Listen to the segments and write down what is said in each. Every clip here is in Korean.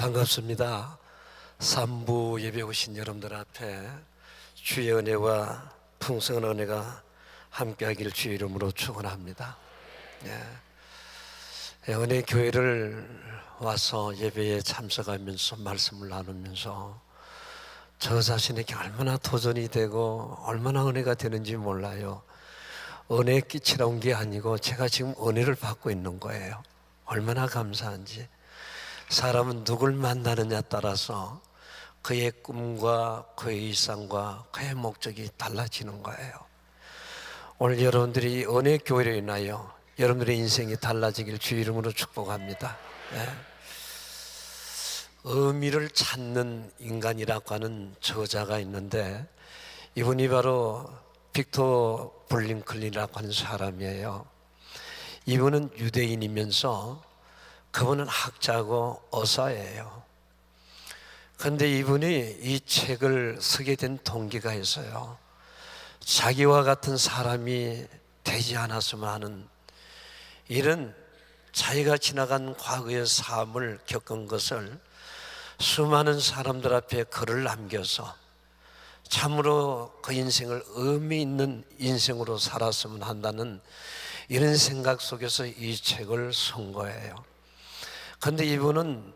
반갑습니다. 삼부 예배 오신 여러분들 앞에 주의 은혜와 풍성한 은혜가 함께하기를 주의 이름으로 축원합니다. 은혜 교회를 와서 예배에 참석하면서 말씀을 나누면서 저 자신에게 얼마나 도전이 되고 얼마나 은혜가 되는지 몰라요. 은혜 끼치러 온 게 아니고 제가 지금 은혜를 받고 있는 거예요. 얼마나 감사한지. 사람은 누굴 만나느냐에 따라서 그의 꿈과 그의 일상과 그의 목적이 달라지는 거예요. 오늘 여러분들이 은혜 교회로 인하여 여러분들의 인생이 달라지길 주의 이름으로 축복합니다. 의미를 찾는 인간이라고 하는 저자가 있는데 이분이 바로 빅터 블링클린이라고 하는 사람이에요. 이분은 유대인이면서 그분은 학자고 의사예요. 그런데 이분이 이 책을 쓰게 된 동기가 있어요. 자기와 같은 사람이 되지 않았으면 하는 이런 자기가 지나간 과거의 삶을 겪은 것을 수많은 사람들 앞에 글을 남겨서 참으로 그 인생을 의미 있는 인생으로 살았으면 한다는 이런 생각 속에서 이 책을 쓴 거예요. 그런데 이분은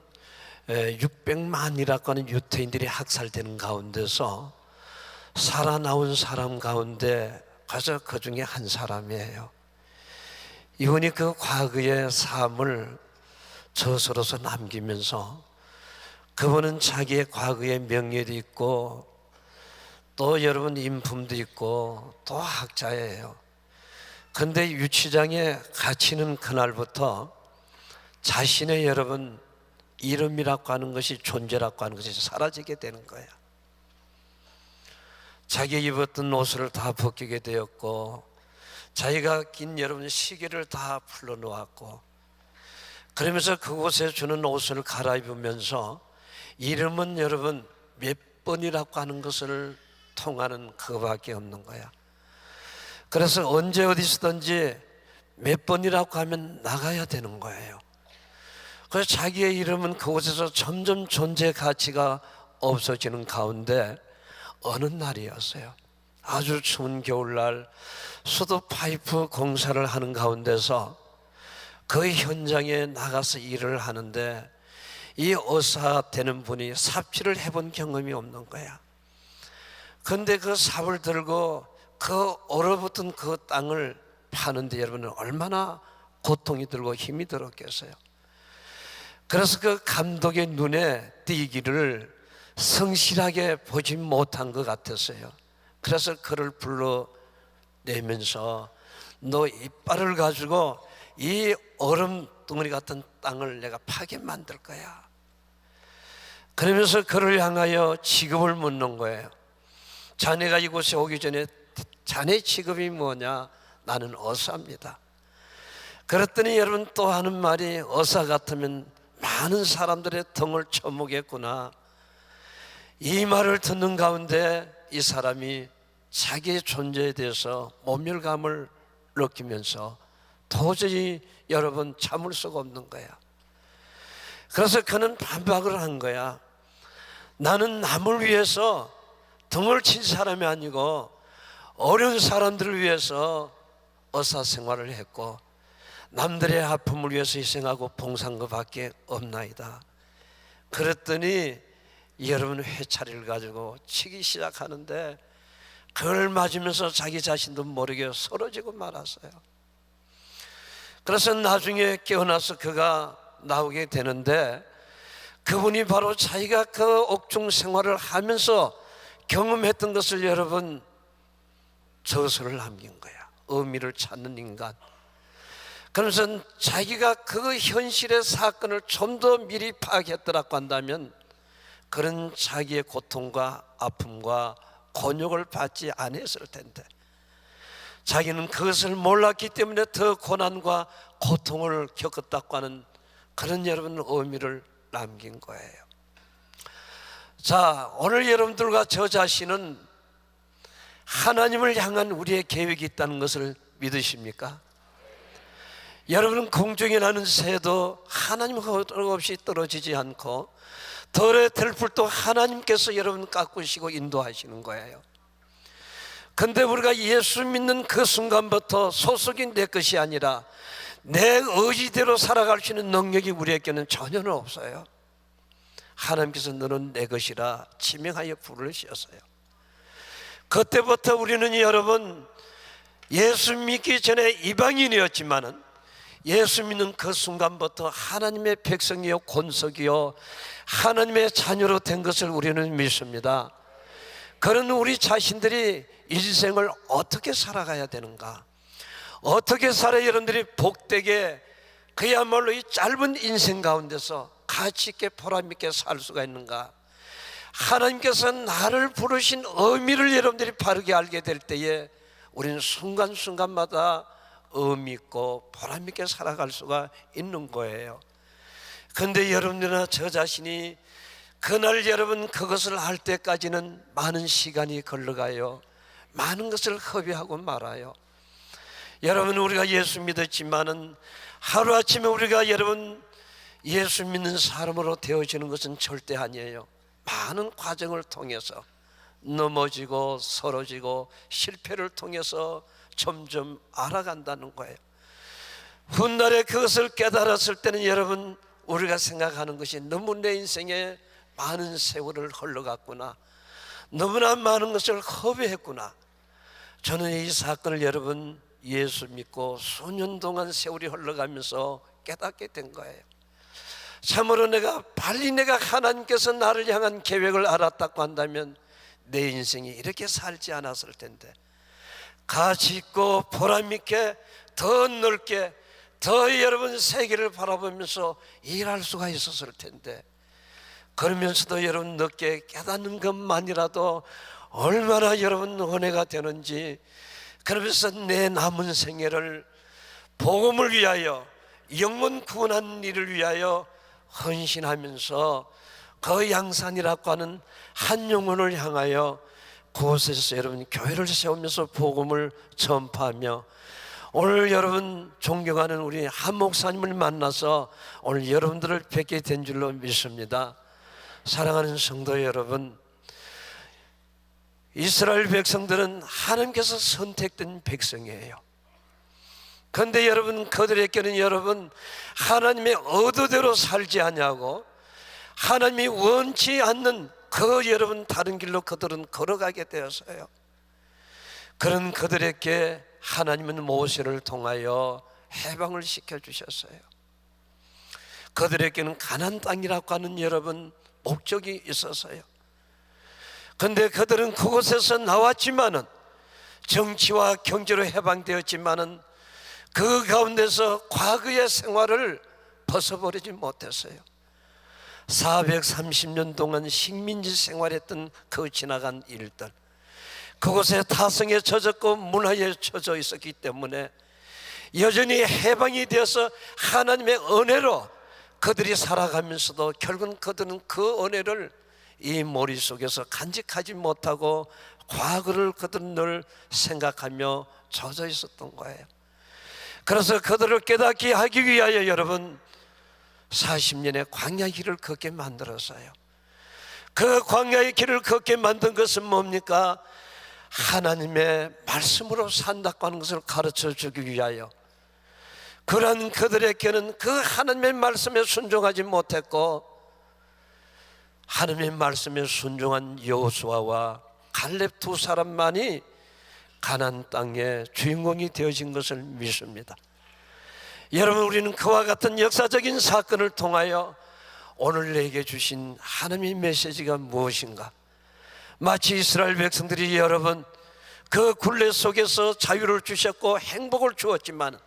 600만이라고 하는 유태인들이 학살되는 가운데서 살아나온 사람 가운데 가장 그 중에 한 사람이에요. 이분이 그 과거의 삶을 저서로서 남기면서 그분은 자기의 과거의 명예도 있고 또 여러분 인품도 있고 또 학자예요. 그런데 유치장에 갇히는 그날부터 자신의 여러분 이름이라고 하는 것이 존재라고 하는 것이 사라지게 되는 거야. 자기 입었던 옷을 다 벗기게 되었고 자기가 낀 여러분 시계를 다 풀어놓았고 그러면서 그곳에 주는 옷을 갈아입으면서 이름은 여러분 몇 번이라고 하는 것을 통하는 그거밖에 없는 거야. 그래서 언제 어디서든지 몇 번이라고 하면 나가야 되는 거예요. 그래서 자기의 이름은 그곳에서 점점 존재 가치가 없어지는 가운데 어느 날이었어요. 아주 추운 겨울날 수도 파이프 공사를 하는 가운데서 그 현장에 나가서 일을 하는데 이 의사 되는 분이 삽질을 해본 경험이 없는 거야. 그런데 그 삽을 들고 그 얼어붙은 그 땅을 파는데 여러분은 얼마나 고통이 들고 힘이 들었겠어요. 그래서 그 감독의 눈에 띄기를 성실하게 보지 못한 것 같았어요. 그래서 그를 불러내면서 너 이빨을 가지고 이 얼음 덩어리 같은 땅을 내가 파게 만들 거야. 그러면서 그를 향하여 직업을 묻는 거예요. 자네가 이곳에 오기 전에 자네 직업이 뭐냐? 나는 의사입니다. 그랬더니 여러분 또 하는 말이 의사 같으면 많은 사람들의 등을 쳐먹겠구나. 이 말을 듣는 가운데 이 사람이 자기의 존재에 대해서 모멸감을 느끼면서 도저히 여러분 참을 수가 없는 거야. 그래서 그는 반박을 한 거야. 나는 남을 위해서 등을 친 사람이 아니고 어려운 사람들을 위해서 의사 생활을 했고 남들의 아픔을 위해서 희생하고 봉사한 것밖에 없나이다. 그랬더니 여러분 회차리를 가지고 치기 시작하는데 그걸 맞으면서 자기 자신도 모르게 쓰러지고 말았어요. 그래서 나중에 깨어나서 그가 나오게 되는데 그분이 바로 자기가 그 옥중 생활을 하면서 경험했던 것을 여러분 저서를 남긴 거야. 의미를 찾는 인간. 그러면서 자기가 그 현실의 사건을 좀 더 미리 파악했더라고 한다면 그런 자기의 고통과 아픔과 곤욕을 받지 않았을 텐데 자기는 그것을 몰랐기 때문에 더 고난과 고통을 겪었다고 하는 그런 여러분 의미를 남긴 거예요. 자, 오늘 여러분들과 저 자신은 하나님을 향한 우리의 계획이 있다는 것을 믿으십니까? 여러분은 공중에 나는 새도 하나님 허락 없이 떨어지지 않고 덜에 들 풀도 하나님께서 여러분 깎으시고 인도하시는 거예요. 근데 우리가 예수 믿는 그 순간부터 소속이 내 것이 아니라 내 의지대로 살아갈 수 있는 능력이 우리에게는 전혀 없어요. 하나님께서 너는 내 것이라 지명하여 부르셨어요. 그때부터 우리는 여러분 예수 믿기 전에 이방인이었지만은 예수 믿는 그 순간부터 하나님의 백성이요 권속이요 하나님의 자녀로 된 것을 우리는 믿습니다. 그런 우리 자신들이 일생을 어떻게 살아가야 되는가, 어떻게 살아야 여러분들이 복되게 그야말로 이 짧은 인생 가운데서 가치 있게 보람 있게 살 수가 있는가, 하나님께서 나를 부르신 의미를 여러분들이 바르게 알게 될 때에 우리는 순간순간마다 의미 있고 보람 있게 살아갈 수가 있는 거예요. 그런데 여러분들이나 저 자신이 그날 여러분 그것을 할 때까지는 많은 시간이 걸러가요. 많은 것을 허비하고 말아요. 여러분 우리가 예수 믿었지만은 하루아침에 우리가 여러분 예수 믿는 사람으로 되어지는 것은 절대 아니에요. 많은 과정을 통해서 넘어지고 서러지고 실패를 통해서 점점 알아간다는 거예요. 훗날에 그것을 깨달았을 때는 여러분 우리가 생각하는 것이 너무 내 인생에 많은 세월을 흘러갔구나, 너무나 많은 것을 허비했구나. 저는 이 사건을 여러분 예수 믿고 수년 동안 세월이 흘러가면서 깨닫게 된 거예요. 참으로 빨리 내가 하나님께서 나를 향한 계획을 알았다고 한다면 내 인생이 이렇게 살지 않았을 텐데, 가치 있고 보람 있게 더 넓게 더 여러분 세계를 바라보면서 일할 수가 있었을 텐데, 그러면서도 여러분 늦게 깨닫는 것만이라도 얼마나 여러분 은혜가 되는지, 그러면서 내 남은 생애를 복음을 위하여 영혼 구원하는 일을 위하여 헌신하면서 그 양산이라고 하는 한 영혼을 향하여 그곳에서 여러분 교회를 세우면서 복음을 전파하며, 오늘 여러분 존경하는 우리 한 목사님을 만나서 오늘 여러분들을 뵙게 된 줄로 믿습니다. 사랑하는 성도 여러분, 이스라엘 백성들은 하나님께서 선택된 백성이에요. 그런데 여러분 그들에게는 여러분 하나님의 의도대로 살지 않냐고, 하나님이 원치 않는 그 여러분 다른 길로 그들은 걸어가게 되었어요. 그런 그들에게 하나님은 모세를 통하여 해방을 시켜주셨어요. 그들에게는 가나안 땅이라고 하는 여러분 목적이 있었어요. 그런데 그들은 그곳에서 나왔지만은 정치와 경제로 해방되었지만은 그 가운데서 과거의 생활을 벗어버리지 못했어요. 430년 동안 식민지 생활했던 그 지나간 일들, 그곳에 타성에 젖었고 문화에 젖어 있었기 때문에 여전히 해방이 되어서 하나님의 은혜로 그들이 살아가면서도 결국은 그들은 그 은혜를 이 머릿속에서 간직하지 못하고 과거를 그들은 늘 생각하며 젖어 있었던 거예요. 그래서 그들을 깨닫게 하기 위하여 여러분 40년의 광야 길을 걷게 만들었어요. 그 광야의 길을 걷게 만든 것은 뭡니까? 하나님의 말씀으로 산다고 하는 것을 가르쳐 주기 위하여. 그러한 그들에게는 그 하나님의 말씀에 순종하지 못했고, 하나님의 말씀에 순종한 여호수아와 갈렙 두 사람만이 가나안 땅의 주인공이 되어진 것을 믿습니다. 여러분 우리는 그와 같은 역사적인 사건을 통하여 오늘 내게 주신 하나님의 메시지가 무엇인가? 마치 이스라엘 백성들이 여러분 그 굴레 속에서 자유를 주셨고 행복을 주었지만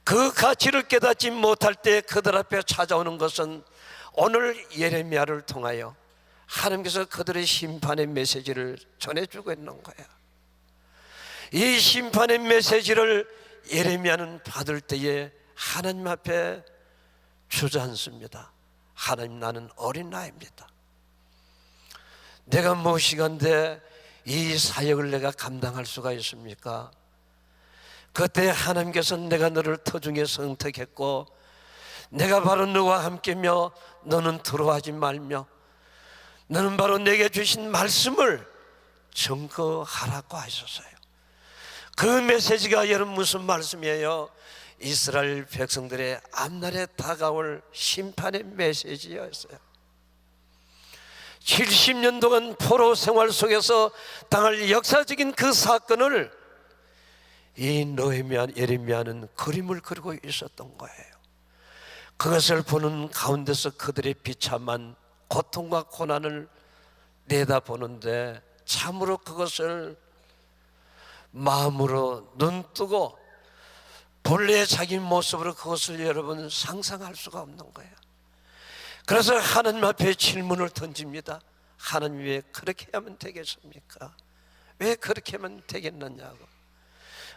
그 가치를 깨닫지 못할 때 그들 앞에 찾아오는 것은 오늘 예레미야를 통하여 하나님께서 그들의 심판의 메시지를 전해주고 있는 거예요. 이 심판의 메시지를 예레미야는 받을 때에 하나님 앞에 주저앉습니다. 하나님, 나는 어린 나이입니다. 내가 무엇이간데 이 사역을 내가 감당할 수가 있습니까? 그때 하나님께서 내가 너를 터중에 선택했고 내가 바로 너와 함께며 너는 두려워하지 말며 너는 바로 내게 주신 말씀을 증거하라고 하셨어요. 그 메시지가 여러분 무슨 말씀이에요? 이스라엘 백성들의 앞날에 다가올 심판의 메시지였어요. 70년 동안 포로 생활 속에서 당할 역사적인 그 사건을 이 느헤미야, 예레미야는 그림을 그리고 있었던 거예요. 그것을 보는 가운데서 그들의 비참한 고통과 고난을 내다보는데 참으로 그것을 마음으로 눈뜨고 본래의 자기 모습으로 그것을 여러분 상상할 수가 없는 거예요. 그래서 하나님 앞에 질문을 던집니다. 하나님 왜 그렇게 하면 되겠습니까? 왜 그렇게 하면 되겠느냐고.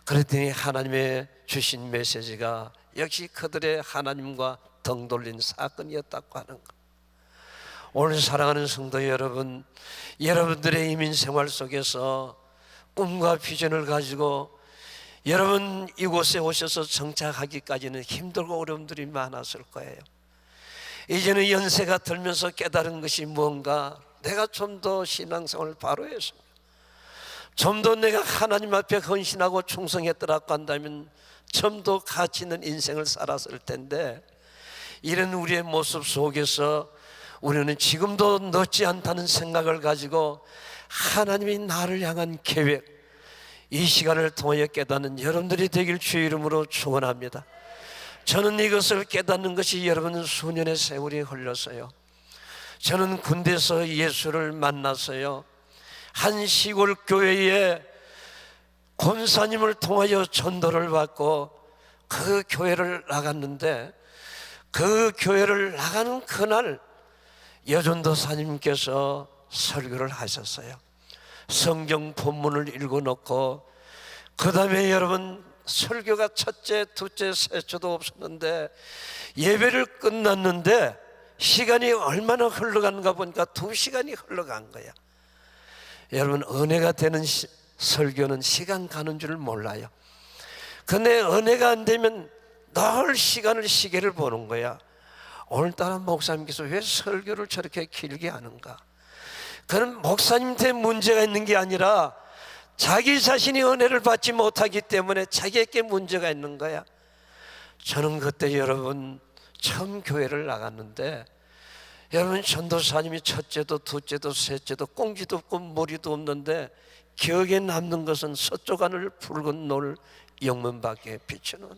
그랬더니 하나님의 주신 메시지가 역시 그들의 하나님과 등 돌린 사건이었다고 하는 것. 오늘 사랑하는 성도 여러분, 여러분들의 이민 생활 속에서 꿈과 비전을 가지고 여러분 이곳에 오셔서 정착하기까지는 힘들고 어려움들이 많았을 거예요. 이제는 연세가 들면서 깨달은 것이 무언가, 내가 좀 더 신앙생활을 바로 해서 좀 더 내가 하나님 앞에 헌신하고 충성했더라고 한다면 좀 더 가치 있는 인생을 살았을 텐데, 이런 우리의 모습 속에서 우리는 지금도 늦지 않다는 생각을 가지고 하나님이 나를 향한 계획, 이 시간을 통하여 깨닫는 여러분들이 되길 주의 이름으로 축원합니다. 저는 이것을 깨닫는 것이 여러분 수년의 세월이 흘렀어요. 저는 군대에서 예수를 만났어요. 한 시골 교회에 권사님을 통하여 전도를 받고 그 교회를 나갔는데, 그 교회를 나가는 그날 여전도사님께서 설교를 하셨어요. 성경 본문을 읽어놓고 그 다음에 여러분 설교가 첫째, 둘째, 셋째도 없었는데 예배를 끝났는데 시간이 얼마나 흘러가는가 보니까 2시간이 흘러간 거야. 여러분 은혜가 되는 설교는 시간 가는 줄 몰라요. 근데 은혜가 안 되면 늘 시간을 시계를 보는 거야. 오늘따라 목사님께서 왜 설교를 저렇게 길게 하는가? 그는 목사님한테 문제가 있는 게 아니라 자기 자신이 은혜를 받지 못하기 때문에 자기에게 문제가 있는 거야. 저는 그때 여러분 처음 교회를 나갔는데, 여러분 전도사님이 첫째도 둘째도 셋째도 꽁지도 없고 머리도 없는데 기억에 남는 것은 서쪽 하늘 붉은 노을 영문밖에 비추는,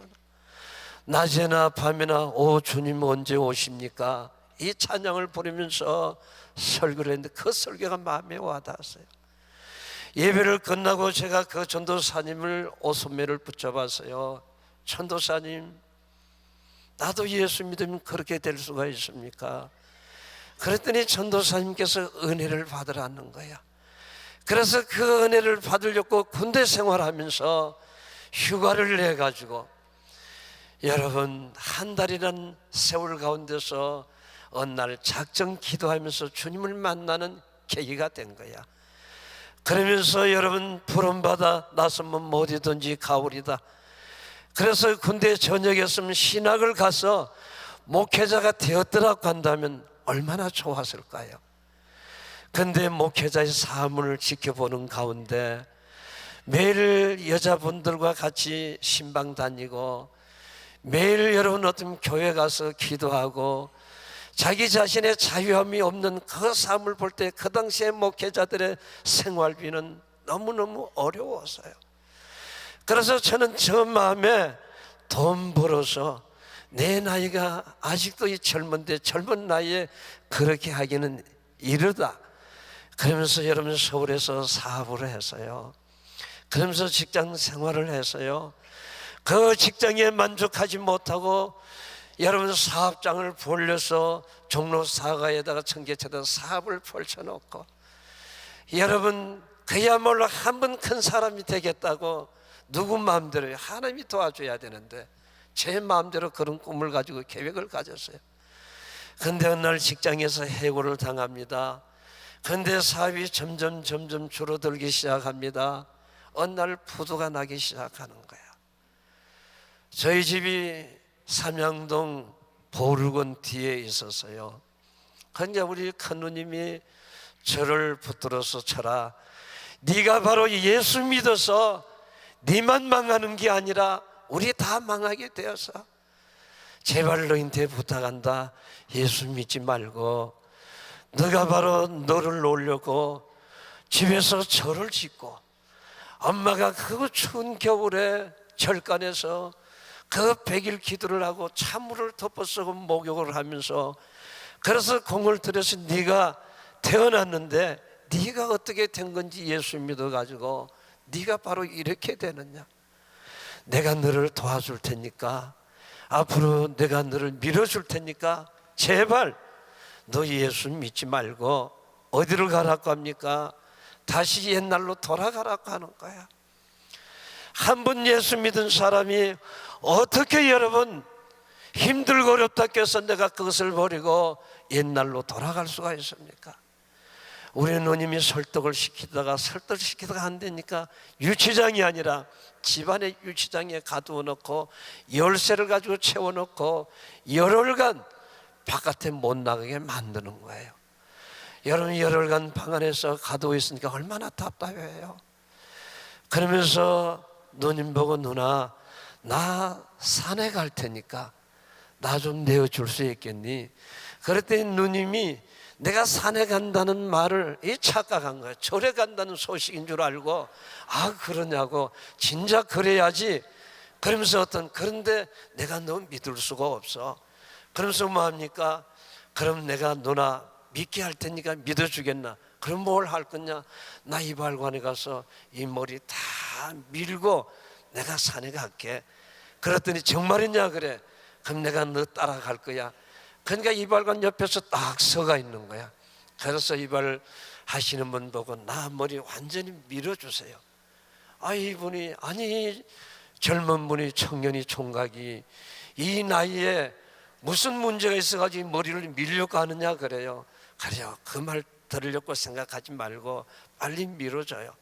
낮에나 밤에나 오 주님 언제 오십니까? 이 찬양을 부르면서 설교를 했는데 그 설교가 마음에 와닿았어요. 예배를 끝나고 제가 그 전도사님을 오손매를 붙잡았어요. 전도사님, 나도 예수 믿으면 그렇게 될 수가 있습니까? 그랬더니 전도사님께서 은혜를 받으라는 거야. 그래서 그 은혜를 받으려고 군대 생활하면서 휴가를 내가지고 여러분 한 달이란 세월 가운데서 어느 날 작정 기도하면서 주님을 만나는 계기가 된 거야. 그러면서 여러분 푸른바다 나서면 어디든지 가오리다. 그래서 군대 전역이었으면 신학을 가서 목회자가 되었더라고 한다면 얼마나 좋았을까요? 근데 목회자의 삶을 지켜보는 가운데 매일 여자분들과 같이 신방 다니고 매일 여러분 어떤 교회 가서 기도하고 자기 자신의 자유함이 없는 그 삶을 볼 때 그 당시에 목회자들의 생활비는 너무너무 어려웠어요. 그래서 저는 저 마음에 돈 벌어서 내 나이가 아직도 이 젊은데 젊은 나이에 그렇게 하기는 이르다. 그러면서 여러분 서울에서 사업을 했어요. 그러면서 직장 생활을 했어요. 그 직장에 만족하지 못하고 여러분 사업장을 벌려서 종로 사가에다가 청계천에다 사업을 펼쳐놓고 여러분 그야말로 한 번 큰 사람이 되겠다고 누구 마음대로 하나님이 도와줘야 되는데 제 마음대로 그런 꿈을 가지고 계획을 가졌어요. 근데 어느 날 직장에서 해고를 당합니다. 근데 사업이 점점 줄어들기 시작합니다. 어느 날 부도가 나기 시작하는 거야. 저희 집이 삼양동 보르곤 뒤에 있었어요. 그러니까 우리 큰누님이 저를 붙들어서 쳐라. 네가 바로 예수 믿어서 네만 망하는 게 아니라 우리 다 망하게 되어서 제발 너한테 부탁한다. 예수 믿지 말고 너가 바로 너를 놓으려고 집에서 절을 짓고 엄마가 그 추운 겨울에 절간에서 그 100일 기도를 하고 찬물을 덮어쓰고 목욕을 하면서 그래서 공을 들여서 네가 태어났는데 네가 어떻게 된 건지 예수 믿어가지고 네가 바로 이렇게 되느냐. 내가 너를 도와줄 테니까 앞으로 내가 너를 밀어줄 테니까 제발 너 예수 믿지 말고 어디로 가라고 합니까? 다시 옛날로 돌아가라고 하는 거야. 한 번 예수 믿은 사람이 어떻게 여러분 힘들고 어렵다 해서 내가 그것을 버리고 옛날로 돌아갈 수가 있습니까? 우리 누님이 설득을 시키다가 안 되니까 유치장이 아니라 집안의 유치장에 가두어 놓고 열쇠를 가지고 채워놓고 열흘간 바깥에 못 나가게 만드는 거예요. 여러분 열흘간 방 안에서 가두어 있으니까 얼마나 답답해요. 그러면서 누님 보고 누나 나 산에 갈 테니까 나 좀 내어줄 수 있겠니? 그랬더니 누님이 내가 산에 간다는 말을 착각한 거예요. 절에 간다는 소식인 줄 알고 아 그러냐고 진작 그래야지 그러면서 그런데 내가 너 믿을 수가 없어. 그러면서 뭐 합니까? 그럼 내가 누나 믿게 할 테니까 믿어주겠나? 그럼 뭘 할 거냐? 나 이발관에 가서 이 머리 다 밀고 내가 산에 갈게. 그랬더니 정말이냐 그래. 그럼 내가 너 따라갈 거야. 그러니까 이발관 옆에서 딱 서가 있는 거야. 그래서 이발 하시는 분 보고 나 머리 완전히 밀어주세요. 아 이분이 아니 젊은 분이 청년이 총각이 이 나이에 무슨 문제가 있어가지고 머리를 밀려고 하느냐 그래요. 그래요. 그 말 들으려고 생각하지 말고 빨리 밀어줘요.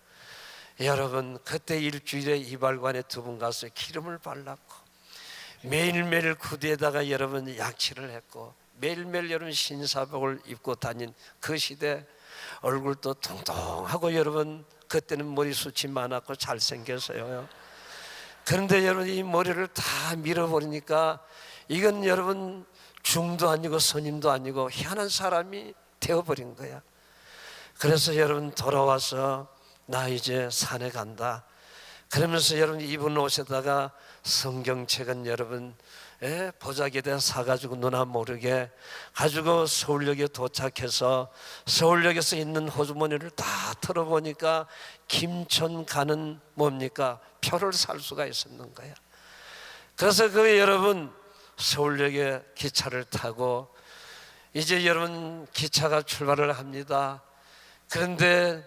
여러분 그때 일주일에 이발관에 2번 가서 기름을 발랐고 매일매일 구두에다가 여러분 약치를 했고 매일매일 여러분 신사복을 입고 다닌 그 시대 얼굴도 통통하고 여러분 그때는 머리숱이 많았고 잘생겼어요. 그런데 여러분 이 머리를 다 밀어버리니까 이건 여러분 중도 아니고 선임도 아니고 희한한 사람이 되어버린 거야. 그래서 여러분 돌아와서 나 이제 산에 간다. 그러면서 여러분 입은 옷에다가 성경책은 여러분 보자기에다 사가지고 누나 모르게 가지고 서울역에 도착해서 서울역에서 있는 호주머니를 다 털어보니까 김천 가는 뭡니까? 표를 살 수가 있었는 거야. 그래서 그 여러분 서울역에 기차를 타고 이제 여러분 기차가 출발을 합니다. 그런데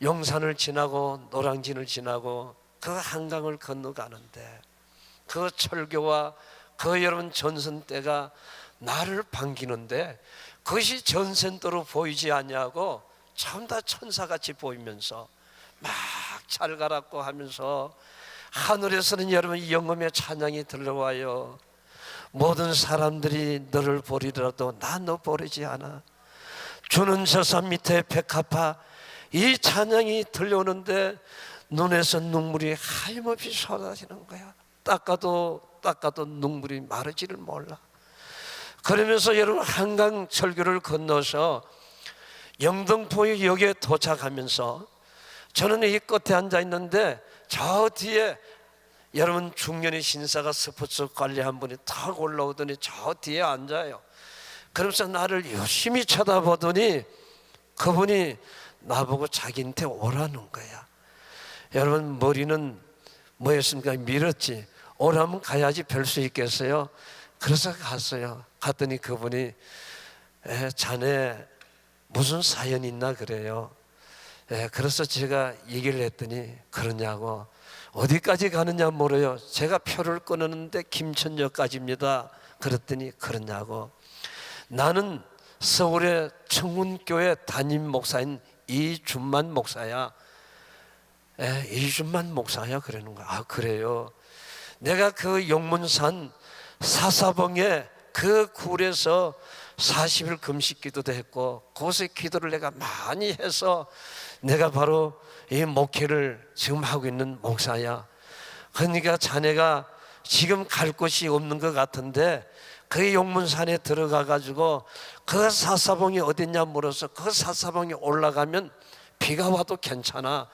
용산을 지나고 노량진을 지나고 그 한강을 건너가는데 그 철교와 그 여러분 전선대가 나를 반기는데 그것이 전선도로 보이지 않냐고 참 다 천사같이 보이면서 막 잘 가라고 하면서 하늘에서는 여러분 영음의 찬양이 들려와요. 모든 사람들이 너를 보리더라도 나 너 보리지 않아. 주는 저 산 밑에 백합화 이 찬양이 들려오는데 눈에서 눈물이 하염없이 쏟아지는 거야. 닦아도 눈물이 마르지를 몰라. 그러면서 여러분 한강 철교를 건너서 영등포역에 도착하면서 저는 이 끝에 앉아 있는데 저 뒤에 여러분 중년의 신사가 스포츠 관리한 분이 탁 올라오더니 저 뒤에 앉아요. 그러면서 나를 열심히 쳐다보더니 그분이 나보고 자기한테 오라는 거야. 여러분 머리는 뭐였습니까? 밀었지. 오라면 가야지 별 수 있겠어요? 그래서 갔어요. 갔더니 그분이 자네 무슨 사연 있나 그래요. 그래서 제가 얘기를 했더니 그러냐고. 어디까지 가느냐 물어요. 제가 표를 끊었는데 김천역까지입니다. 그랬더니 그러냐고. 나는 서울의 청운교회 담임 목사인 이준만 목사야. 이준만 목사야 그러는 거야. 아 그래요. 내가 그 용문산 사사봉에 그 굴에서 40일 금식 기도도 했고 그곳에 기도를 내가 많이 해서 내가 바로 이 목회를 지금 하고 있는 목사야. 그러니까 자네가 지금 갈 곳이 없는 것 같은데 그 용문산에 들어가 가지고 그 사사봉이 어딨냐 물어서 그 사사봉에 올라가면 비가 와도 괜찮아,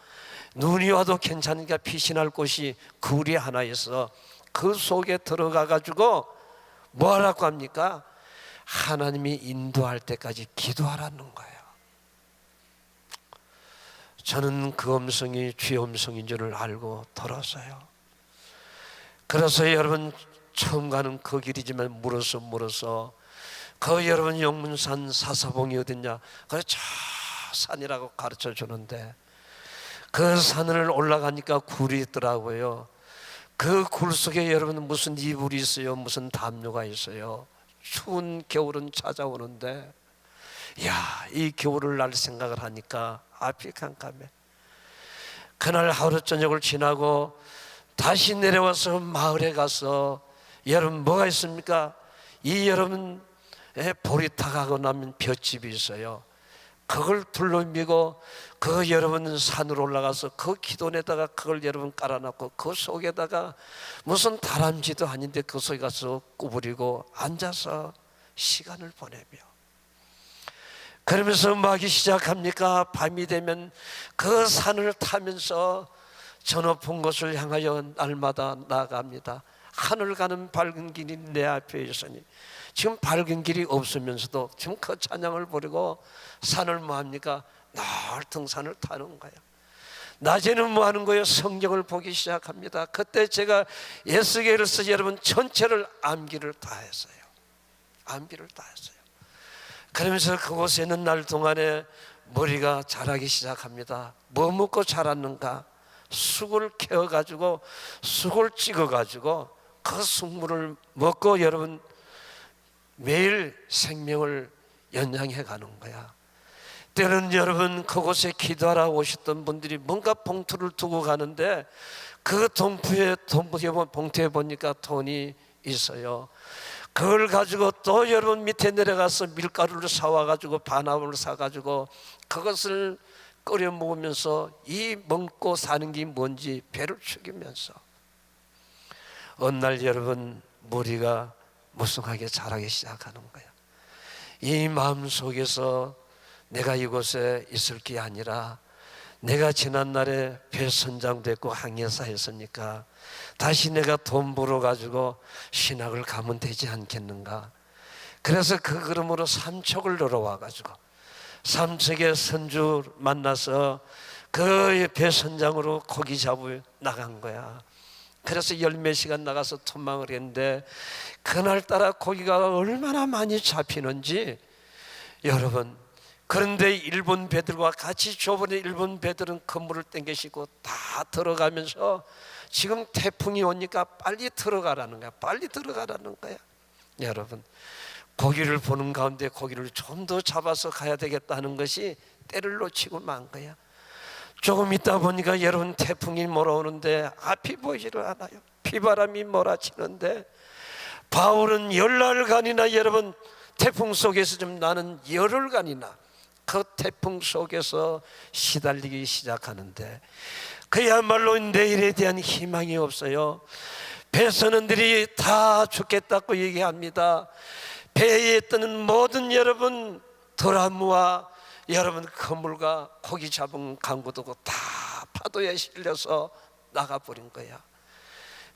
눈이 와도 괜찮으니까 피신할 곳이 굴이 하나 있어. 그 속에 들어가 가지고 뭐 하라고 합니까? 하나님이 인도할 때까지 기도하라는 거예요. 저는 그 음성이 주의 음성인 줄을 알고 들었어요. 그래서 여러분 처음 가는 그 길이지만 물어서 그 여러분 용문산 사사봉이 어딨냐? 그 저 산이라고 가르쳐 주는데 그 산을 올라가니까 굴이 있더라고요. 그 굴 속에 여러분 무슨 이불이 있어요, 무슨 담요가 있어요. 추운 겨울은 찾아오는데 야, 이 겨울을 날 생각을 하니까 앞이 깜깜해. 그날 하루 저녁을 지나고 다시 내려와서 마을에 가서 여러분 뭐가 있습니까? 이 여러분 보리탑하고 나면 볏집이 있어요. 그걸 둘러미고 그 여러분 산으로 올라가서 그 기도내다가 그걸 여러분 깔아놨고 그 속에다가 무슨 다람쥐도 아닌데 그 속에 가서 구부리고 앉아서 시간을 보내며 그러면서 음악이 시작합니까? 밤이 되면 그 산을 타면서 저 높은 곳을 향하여 날마다 나아갑니다. 하늘 가는 밝은 길이 내 앞에 있으니 지금 밝은 길이 없으면서도 지금 그 찬양을 부르고 산을 뭐 합니까? 넓은 산을 타는 거예요. 낮에는 뭐 하는 거예요? 성경을 보기 시작합니다. 그때 제가 예수계를서 여러분 전체를 암기를 다 했어요. 암기를 다 했어요. 그러면서 그곳에 있는 날 동안에 머리가 자라기 시작합니다. 뭐 먹고 자랐는가? 쑥을 캐어가지고 쑥을 찍어가지고 그 쑥물을 먹고 여러분 매일 생명을 연장해 가는 거야. 때는 여러분 그곳에 기도하러 오셨던 분들이 뭔가 봉투를 두고 가는데 그 봉투에 보니까 돈이 있어요. 그걸 가지고 또 여러분 밑에 내려가서 밀가루를 사와가지고 반합을 사가지고 그것을 끓여 먹으면서 이 먹고 사는 게 뭔지 배를 축이면서 어느 날 여러분 머리가 무성하게 자라기 시작하는 거야. 이 마음 속에서 내가 이곳에 있을 게 아니라 내가 지난날에 배선장됐고 항해사 했으니까 다시 내가 돈 벌어가지고 신학을 가면 되지 않겠는가. 그래서 그 걸음으로 삼척을 들어와가지고 삼척에 선주 만나서 그 배선장으로 고기 잡으러 나간 거야. 그래서 열 몇 시간 나가서 톱망을 했는데 그날따라 고기가 얼마나 많이 잡히는지 여러분, 그런데 일본 배들과 같이 저번에 일본 배들은 건물을 땡기시고 다 들어가면서 지금 태풍이 오니까 빨리 들어가라는 거야. 빨리 들어가라는 거야. 여러분, 고기를 보는 가운데 고기를 좀 더 잡아서 가야 되겠다는 것이 때를 놓치고 만 거야. 조금 있다 보니까 여러분 태풍이 몰아오는데 앞이 보이지를 않아요. 비바람이 몰아치는데 바울은 열흘간이나 여러분 태풍 속에서 좀 나는 열흘간이나 그 태풍 속에서 시달리기 시작하는데 그야말로 내일에 대한 희망이 없어요. 배선원들이 다 죽겠다고 얘기합니다. 배에 뜨는 모든 여러분 도라무와 여러분 그물과 고기 잡은 강구도고 다 파도에 실려서 나가버린 거야.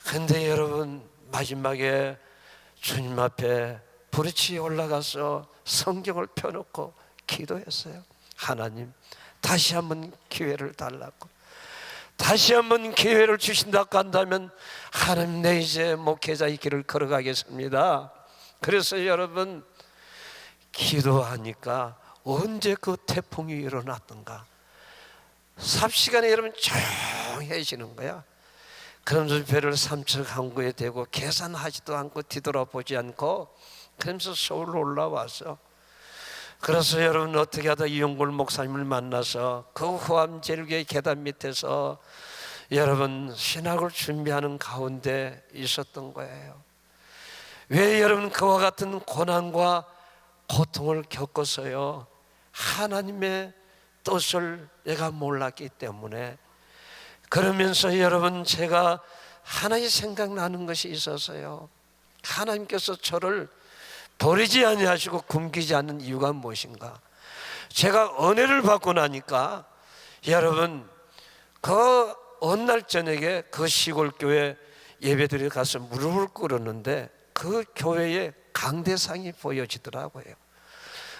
근데 여러분 마지막에 주님 앞에 부르치 올라가서 성경을 펴놓고 기도했어요. 하나님 다시 한번 기회를 달라고, 다시 한번 기회를 주신다고 한다면 하나님 내 이제 목회자의 길을 걸어가겠습니다. 그래서 여러분 기도하니까 언제 그 태풍이 일어났던가 삽시간에 여러분 조용해지는 거야. 그러면서 배를 삼척 항구에 대고 계산하지도 않고 뒤돌아보지 않고 그러면서 서울로 올라와서 그래서 여러분 어떻게 하다 이용골 목사님을 만나서 그 후암 제일교회 계단 밑에서 여러분 신학을 준비하는 가운데 있었던 거예요. 왜 여러분 그와 같은 고난과 고통을 겪어서요? 하나님의 뜻을 내가 몰랐기 때문에. 그러면서 여러분 제가 하나의 생각나는 것이 있어서요. 하나님께서 저를 버리지 아니하시고 굶기지 않는 이유가 무엇인가? 제가 은혜를 받고 나니까 여러분 그 어느 날 저녁에 그 시골 교회 예배드리러 가서 무릎을 꿇었는데 그 교회에 강대상이 보여지더라고요.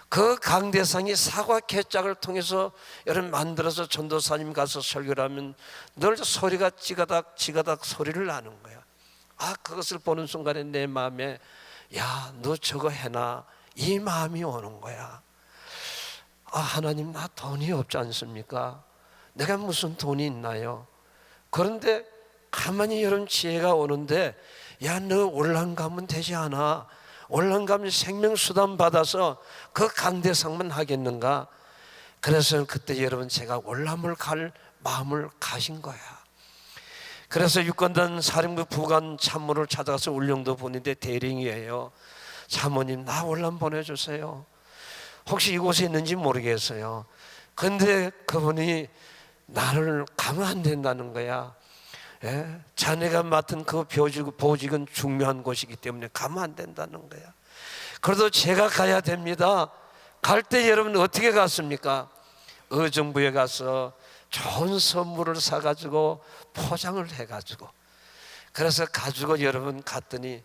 그 강대상이 사과 개짝을 통해서 여러분 만들어서 전도사님 가서 설교를 하면 늘 소리가 찌가닥 찌가닥 소리를 나는 거야. 아, 그것을 보는 순간에 내 마음에 야, 너 저거 해놔, 이 마음이 오는 거야. 아, 하나님, 나 돈이 없지 않습니까? 내가 무슨 돈이 있나요? 그런데 가만히 여러분 지혜가 오는데 야, 너 올란 가면 되지 않아? 올란 가면 생명수단 받아서 그 강대상만 하겠는가? 그래서 그때 여러분 제가 올람을 갈 마음을 가신 거야. 그래서 육관단 사령부 부관 참모를 찾아가서 울릉도 보는데 대령이에요. 사모님, 나 올람 보내주세요. 혹시 이곳에 있는지 모르겠어요. 근데 그분이 나를 가면 안 된다는 거야. 예? 자네가 맡은 그 보직은 중요한 곳이기 때문에 가면 안 된다는 거야. 그래도 제가 가야 됩니다. 갈 때 여러분 어떻게 갔습니까? 의정부에 가서 좋은 선물을 사가지고 포장을 해가지고 그래서 가지고 여러분 갔더니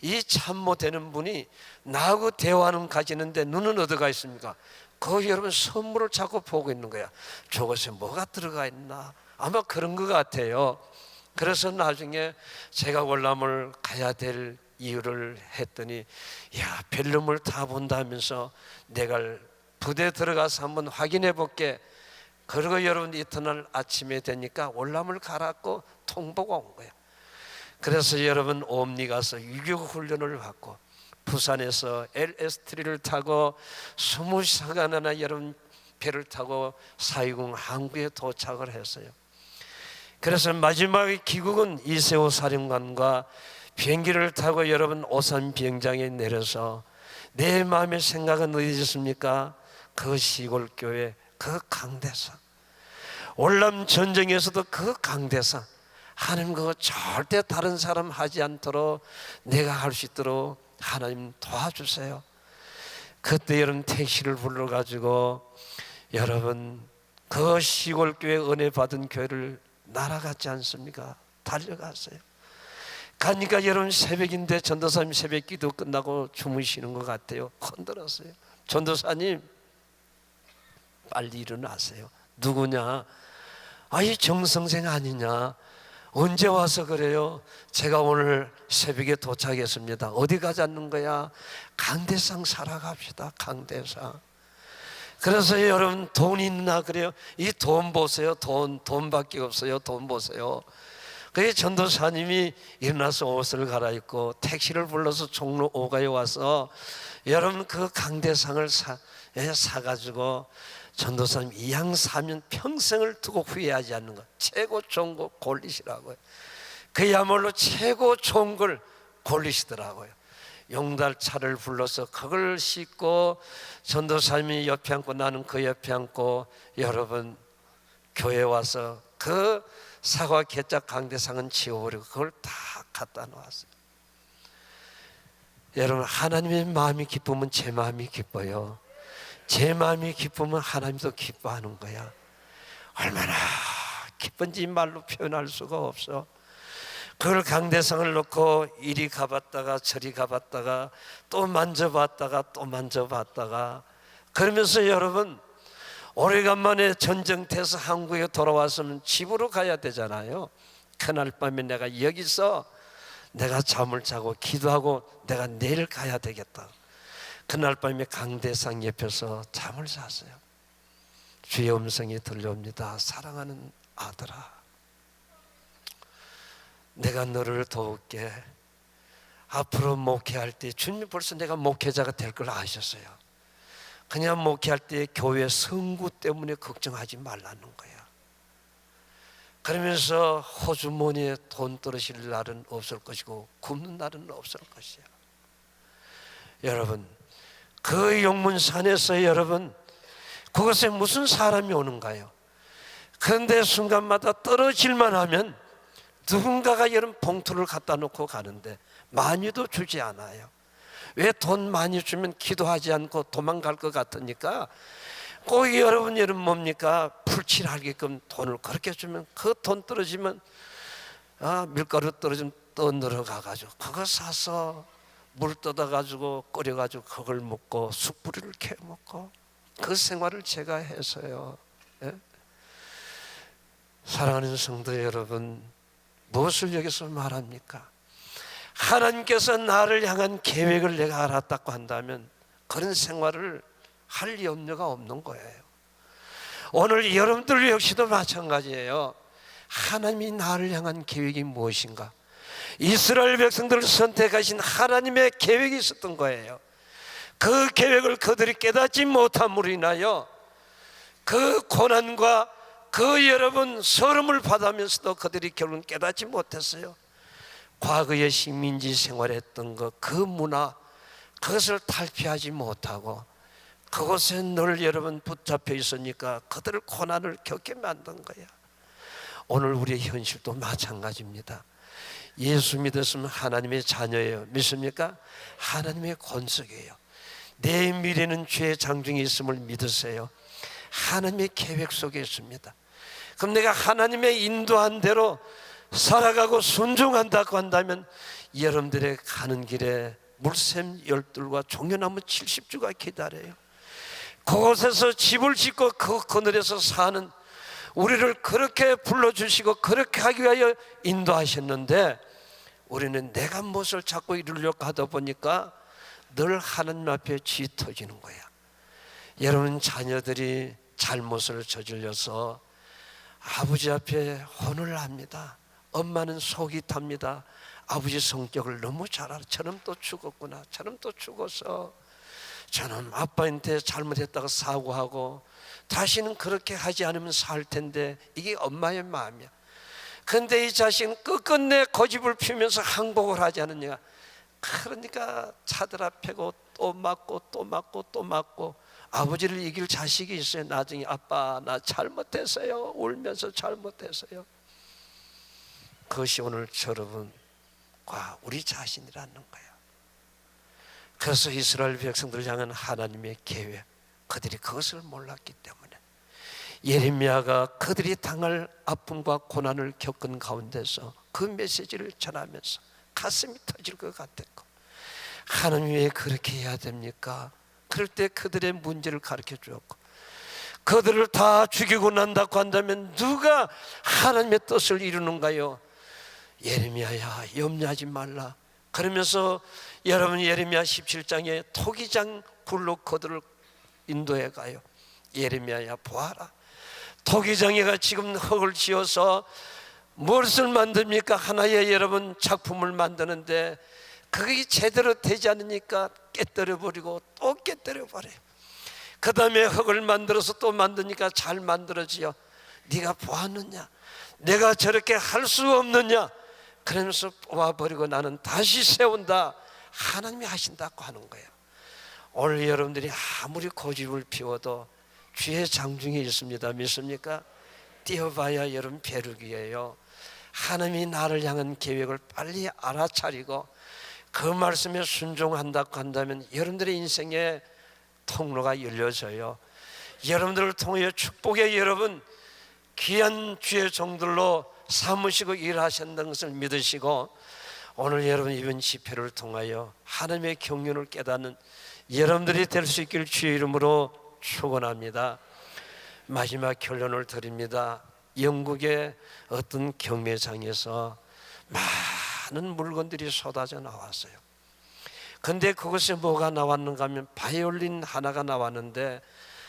이 참모 되는 분이 나하고 대화는 가지는데 눈은 어디가 있습니까? 그 여러분 선물을 자꾸 보고 있는 거야. 저것에 뭐가 들어가 있나? 아마 그런 것 같아요. 그래서 나중에 제가 월남을 가야 될 이유를 했더니 야, 별놈을 다 본다면서 내가 부대 들어가서 한번 확인해 볼게. 그리고 여러분 이튿날 아침에 되니까 월남을 가라고 통보가 온 거야. 그래서 여러분 옴니 가서 유교 훈련을 받고 부산에서 LS3를 타고 20시간이나 여러분 배를 타고 사이공 항구에 도착을 했어요. 그래서 마지막에 귀국은 이세호 사령관과 비행기를 타고 여러분 오산 비행장에 내려서 내 마음의 생각은 어디 있습니까? 그 시골 교회 그 강대상, 월남 전쟁에서도 그 강대상, 하나님 그거 절대 다른 사람 하지 않도록 내가 할 수 있도록 하나님 도와주세요. 그때 여러분 택시를 불러가지고 여러분 그 시골 교회 은혜 받은 교회를 날아갔지 않습니까? 달려갔어요. 가니까 여러분 새벽인데 전도사님 새벽 기도 끝나고 주무시는 것 같아요. 흔들었어요. 전도사님 빨리 일어나세요. 누구냐? 아, 이 정성생 아니냐? 언제 와서 그래요? 제가 오늘 새벽에 도착했습니다. 어디 가자는 거야? 강대상 사러 갑시다. 강대상. 그래서 여러분 돈 있나 그래요? 이 돈 보세요. 돈밖에 없어요. 돈 보세요. 그게 전도사님이 일어나서 옷을 갈아입고 택시를 불러서 종로 5가에 와서 여러분 그 강대상을 사가지고 전도사님 이양 사면 평생을 두고 후회하지 않는 것, 최고 좋은 거 골리시라고요. 그야말로 최고 좋은 걸 골리시더라고요. 용달차를 불러서 그걸 싣고 전도사님이 옆에 앉고 나는 그 옆에 앉고 여러분 교회 와서 그 사과 개짝 강대상은 지워버리고 그걸 다 갖다 놓았어요. 여러분 하나님의 마음이 기쁘면 제 마음이 기뻐요. 제 마음이 기쁘면 하나님도 기뻐하는 거야. 얼마나 기쁜지 말로 표현할 수가 없어. 그걸 강대상을 놓고 이리 가봤다가 저리 가봤다가 또 만져봤다가 또 만져봤다가 그러면서 여러분 오래간만에 전쟁터에서 한국에 돌아왔으면 집으로 가야 되잖아요. 그날 밤에 내가 여기서 내가 잠을 자고 기도하고 내가 내일 가야 되겠다. 그날 밤에 강대상 옆에서 잠을 잤어요. 주의 음성이 들려옵니다. 사랑하는 아들아, 내가 너를 도울게. 앞으로 목회할 때 주님이 벌써 내가 목회자가 될 걸 아셨어요. 그냥 목회할 때 교회 성구 때문에 걱정하지 말라는 거야. 그러면서 호주머니에 돈 떨어질 날은 없을 것이고 굶는 날은 없을 것이야. 여러분, 그 용문산에서 여러분, 그곳에 무슨 사람이 오는가요? 그런데 순간마다 떨어질만 하면 누군가가 여러분 봉투를 갖다 놓고 가는데 많이도 주지 않아요. 왜 돈 많이 주면 기도하지 않고 도망갈 것 같으니까 꼭 여러분 뭡니까? 풀칠하게끔 돈을 그렇게 주면 그 돈 떨어지면 밀가루 떨어지면 떠내려가가지고 그거 사서 물 떠다가지고 끓여가지고 그걸 먹고 숯불을 캐 먹고 그 생활을 제가 해서요. 예? 사랑하는 성도 여러분, 무엇을 여기서 말합니까? 하나님께서 나를 향한 계획을 내가 알았다고 한다면 그런 생활을 할 염려가 없는 거예요. 오늘 여러분들 역시도 마찬가지예요. 하나님이 나를 향한 계획이 무엇인가? 이스라엘 백성들을 선택하신 하나님의 계획이 있었던 거예요. 그 계획을 그들이 깨닫지 못함으로 인하여 그 고난과 그 여러분 서름을 받으면서도 그들이 결국은 깨닫지 못했어요. 과거의 식민지 생활했던 그 문화, 그것을 탈피하지 못하고 그곳에 늘 여러분 붙잡혀 있으니까 그들을 고난을 겪게 만든 거야. 오늘 우리의 현실도 마찬가지입니다. 예수 믿었으면 하나님의 자녀예요. 믿습니까? 하나님의 권속이에요. 내 미래는 죄의 장중에 있음을 믿으세요. 하나님의 계획 속에 있습니다. 그럼 내가 하나님의 인도한 대로 살아가고 순종한다고 한다면 여러분들의 가는 길에 물샘 12과 종려나무 70주가 기다려요. 그곳에서 집을 짓고 그 그늘에서 사는 우리를 그렇게 불러주시고 그렇게 하기 위하여 인도하셨는데 우리는 내가 무엇을 자꾸 이루려고 하다 보니까 늘 하나님 앞에 쥐터지는 거야. 여러분 자녀들이 잘못을 저질러서 아버지 앞에 혼을 합니다. 엄마는 속이 탑니다. 아버지 성격을 너무 잘 알아. 저놈 또 죽었구나. 저놈 또 죽어서 저놈 아빠한테 잘못했다가 사과하고 다시는 그렇게 하지 않으면 살 텐데 이게 엄마의 마음이야. 그런데 이 자식은 끝끝내 고집을 피우면서 항복을 하지 않느냐. 그러니까 차들 앞에고 또 맞고 또 맞고 또 맞고 아버지를 이길 자식이 있어요. 나중에 아빠 나 잘못했어요. 울면서 잘못했어요. 그것이 오늘 여러분과 우리 자신이라는 거예요. 그래서 이스라엘 백성들을 향한 하나님의 계획, 그들이 그것을 몰랐기 때문에 예레미야가 그들이 당할 아픔과 고난을 겪은 가운데서 그 메시지를 전하면서 가슴이 터질 것 같았고, 하나님 왜 그렇게 해야 됩니까? 그럴 때 그들의 문제를 가르쳐 주었고, 그들을 다 죽이고 난다고 한다면 누가 하나님의 뜻을 이루는가요? 예레미야야 염려하지 말라. 그러면서 여러분 예레미야 17장에 토기장 굴로 그들을 인도해 가요. 예레미야야 보아라, 토기장이가 지금 흙을 지어서 무엇을 만듭니까? 하나의 여러분 작품을 만드는데 그게 제대로 되지 않으니까 깨뜨려 버리고 또 깨뜨려 버려요. 그 다음에 흙을 만들어서 또 만드니까 잘 만들어지요. 네가 보았느냐? 내가 저렇게 할 수 없느냐? 그러면서 뽑아버리고 나는 다시 세운다. 하나님이 하신다고 하는 거예요. 오늘 여러분들이 아무리 고집을 피워도 주의 장중에 있습니다. 믿습니까? 뛰어봐야 여러분 벼룩이에요. 하나님이 나를 향한 계획을 빨리 알아차리고 그 말씀에 순종한다고 한다면 여러분들의 인생에 통로가 열려져요. 여러분들을 통해 축복의 여러분 귀한 주의 종들로 삼으시고 일하신다는 것을 믿으시고 오늘 여러분 이번 집회를 통하여 하나님의 경륜을 깨닫는 여러분들이 될 수 있길 주의 이름으로 축원합니다. 마지막 결론을 드립니다. 영국의 어떤 경매장에서 많은 물건들이 쏟아져 나왔어요. 근데 그것에 뭐가 나왔는가 하면 바이올린 하나가 나왔는데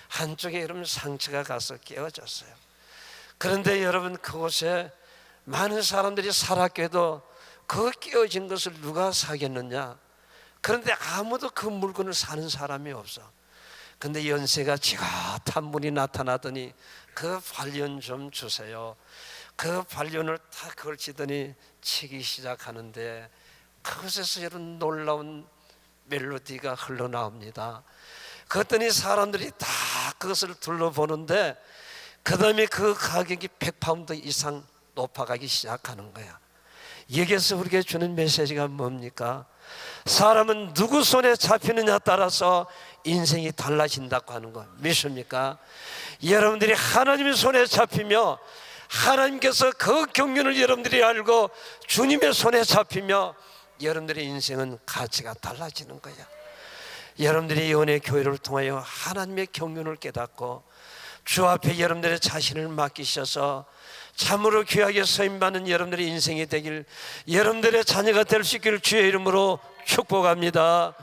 한쪽에 여러분 상처가 가서 깨어졌어요. 그런데 여러분 그곳에 많은 사람들이 살았게도 그 깨어진 것을 누가 사겠느냐? 그런데 아무도 그 물건을 사는 사람이 없어. 근데 연세가 지긋한 분이 나타나더니 그 관련 좀 주세요. 그 발륜을 다 걸치더니 치기 시작하는데 그것에서 이런 놀라운 멜로디가 흘러나옵니다. 그랬더니 사람들이 다 그것을 둘러보는데 그 다음에 그 가격이 100파운드 이상 높아가기 시작하는 거야. 여기에서 우리에게 주는 메시지가 뭡니까? 사람은 누구 손에 잡히느냐에 따라서 인생이 달라진다고 하는 거 믿습니까? 여러분들이 하나님의 손에 잡히며 하나님께서 그 경륜을 여러분들이 알고 주님의 손에 잡히며 여러분들의 인생은 가치가 달라지는 거야. 여러분들이 이혼의 교회를 통하여 하나님의 경륜을 깨닫고 주 앞에 여러분들의 자신을 맡기셔서 참으로 귀하게 서임받는 여러분들의 인생이 되길, 여러분들의 자녀가 될 수 있기를 주의 이름으로 축복합니다.